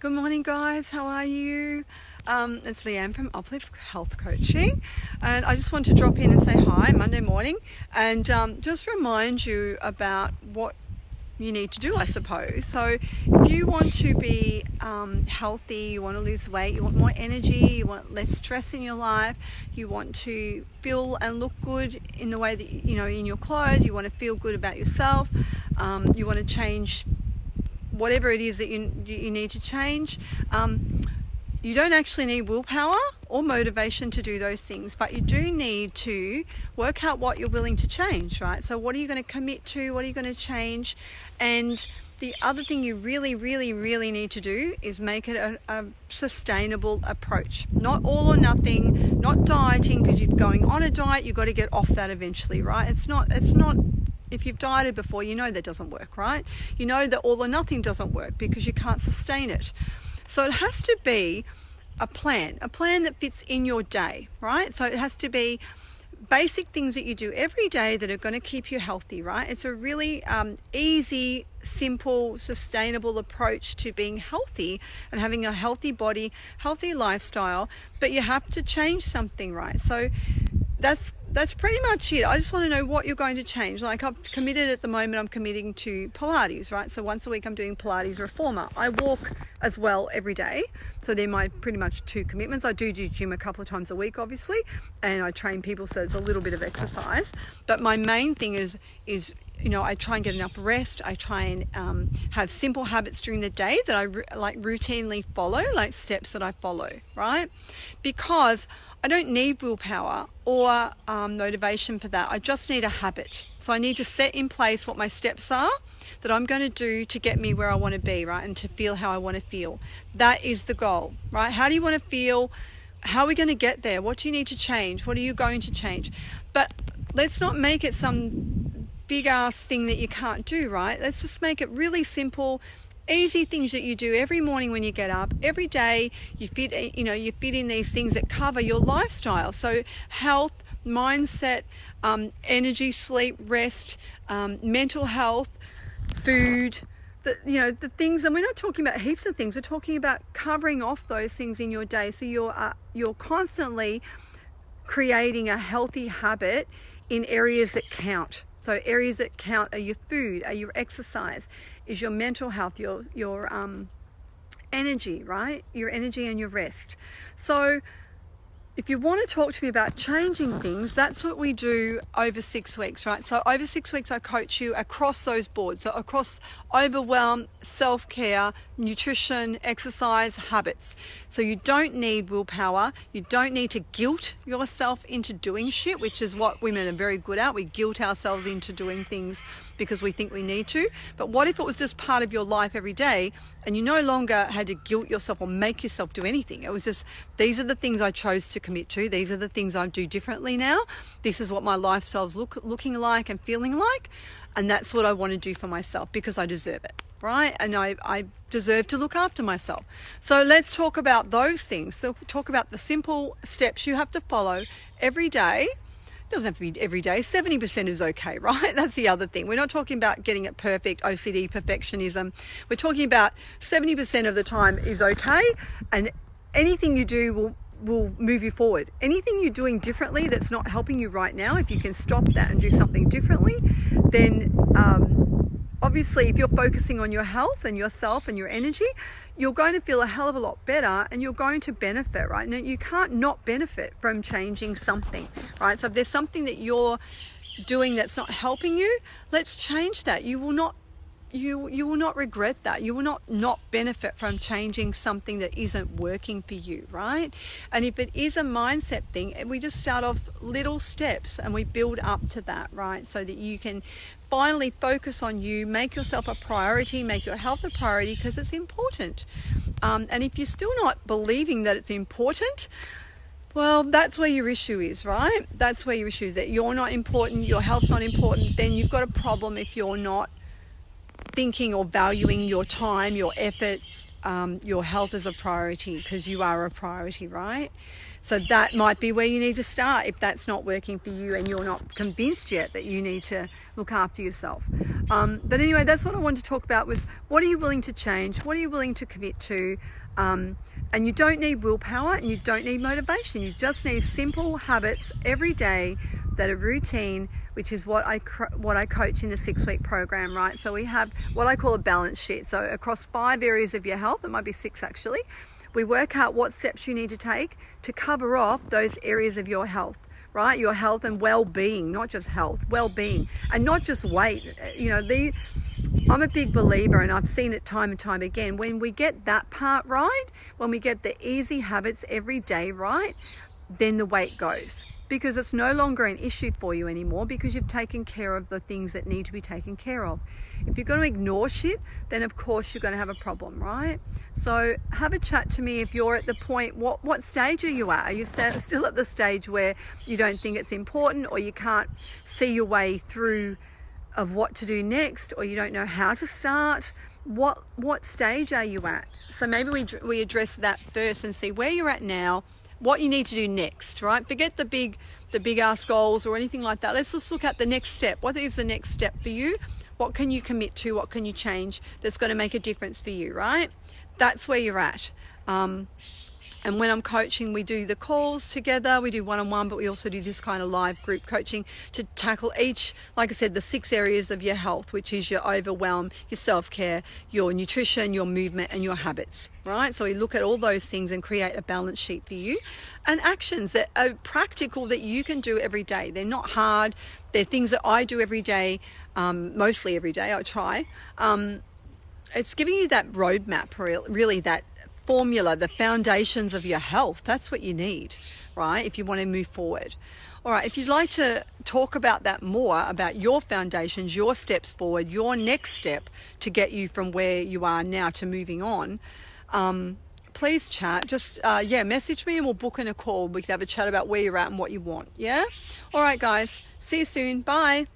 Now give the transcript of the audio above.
Good morning, guys. How are you? It's Leanne from Uplevel Health Coaching, and I just want to drop in and say hi Monday morning and just remind you about what you need to do, I suppose. So if you want to be healthy, you want to lose weight, you want more energy, you want less stress in your life, you want to feel and look good in the way that, in your clothes, you want to feel good about yourself, you want to change whatever it is that you need to change. You don't actually need willpower or motivation to do those things, but you do need to work out what you're willing to change, right? So what are you going to commit to? What are you going to change? And the other thing you really, really, really need to do is make it a sustainable approach. Not all or nothing, not dieting, because you're going on a diet, you've got to get off that eventually, right? It's not, if you've dieted before, you know that doesn't work, right? You know that all or nothing doesn't work because you can't sustain it. So it has to be a plan that fits in your day, right? So it has to be basic things that you do every day that are going to keep you healthy, right? It's a really easy, simple, sustainable approach to being healthy and having a healthy body, healthy lifestyle, but you have to change something, right? So that's pretty much it. I just want to know what you're going to change. Like I've committed at the moment, I'm committing to Pilates, right? So once a week I'm doing Pilates reformer. I walk as well every day. So they're my pretty much two commitments. I do gym a couple of times a week, obviously, and I train people, so it's a little bit of exercise. But my main thing is I try and get enough rest. I try and have simple habits during the day that I routinely follow, like steps that I follow, right? Because I don't need willpower or motivation for that. I just need a habit. So I need to set in place what my steps are that I'm going to do to get me where I want to be, right? And to feel how I want to feel. That is the goal, right? How do you want to feel? How are we going to get there? What do you need to change? What are you going to change? But let's not make it some big ass thing that you can't do, right? Let's just make it really simple, easy things that you do every morning when you get up. Every day you fit in these things that cover your lifestyle. So health, mindset, energy, sleep, rest, mental health, food, the things. And we're not talking about heaps of things. We're talking about covering off those things in your day. So you're constantly creating a healthy habit in areas that count. So areas that count are your food, are your exercise, is your mental health, your energy, right? Your energy and your rest. So if you want to talk to me about changing things, that's what we do over 6 weeks, right? So over 6 weeks, I coach you across those boards. So across overwhelm, self-care, nutrition, exercise, habits. So you don't need willpower. You don't need to guilt yourself into doing shit, which is what women are very good at. We guilt ourselves into doing things because we think we need to. But what if it was just part of your life every day and you no longer had to guilt yourself or make yourself do anything? It was just, these are the things I chose to commit to. These are the things I do differently now. This is what my lifestyle's looking like and feeling like. And that's what I want to do for myself because I deserve it, right? And I deserve to look after myself. So let's talk about those things. So talk about the simple steps you have to follow every day. It doesn't have to be every day. 70% is okay, right? That's the other thing. We're not talking about getting it perfect, OCD, perfectionism. We're talking about 70% of the time is okay, and anything you do will move you forward. Anything you're doing differently that's not helping you right now, if you can stop that and do something differently, then obviously if you're focusing on your health and yourself and your energy, you're going to feel a hell of a lot better and you're going to benefit, right? Now you can't not benefit from changing something, right? So if there's something that you're doing that's not helping you, let's change that. You will not regret that. You will not benefit from changing something that isn't working for you, right? And if it is a mindset thing, we just start off little steps and we build up to that, right? So that you can finally focus on you, make yourself a priority, make your health a priority because it's important. And if you're still not believing that it's important, well, that's where your issue is, right? That's where your issue is, that you're not important, your health's not important, then you've got a problem if you're not thinking or valuing your time, your effort, your health as a priority, because you are a priority, right? So that might be where you need to start if that's not working for you and you're not convinced yet that you need to look after yourself. But anyway, that's what I wanted to talk about, was what are you willing to change? What are you willing to commit to? And you don't need willpower and you don't need motivation. You just need simple habits every day that are routine, which is what I coach in the 6-week program, right? So we have what I call a balance sheet. So across 5 areas of your health, it might be 6 actually, we work out what steps you need to take to cover off those areas of your health, right? Your health and well-being, not just health, well-being, and not just weight. I'm a big believer, and I've seen it time and time again, when we get that part right, when we get the easy habits every day right, then the weight goes, because it's no longer an issue for you anymore, because you've taken care of the things that need to be taken care of. If you're going to ignore shit, then of course you're going to have a problem, right? So have a chat to me if you're at the point, what stage are you at? Are you still at the stage where you don't think it's important, or you can't see your way through of what to do next, or you don't know how to start? What stage are you at? So maybe we address that first and see where you're at now, what you need to do next, right? Forget the big ass goals or anything like that. Let's just look at the next step. What is the next step for you? What can you commit to? What can you change that's going to make a difference for you, right? That's where you're at. And when I'm coaching, we do the calls together, we do one-on-one, but we also do this kind of live group coaching to tackle each, like I said, the 6 areas of your health, which is your overwhelm, your self-care, your nutrition, your movement, and your habits, right? So we look at all those things and create a balance sheet for you, and actions that are practical that you can do every day. They're not hard. They're things that I do every day, mostly every day, I try. It's giving you that roadmap, really that formula, the foundations of your health. That's what you need, right, if you want to move forward. All right, if you'd like to talk about that more, about your foundations, your steps forward, your next step to get you from where you are now to moving on, please chat. Just message me and we'll book in a call. We can have a chat about where you're at and what you want. Yeah. All right, guys, see you soon. Bye.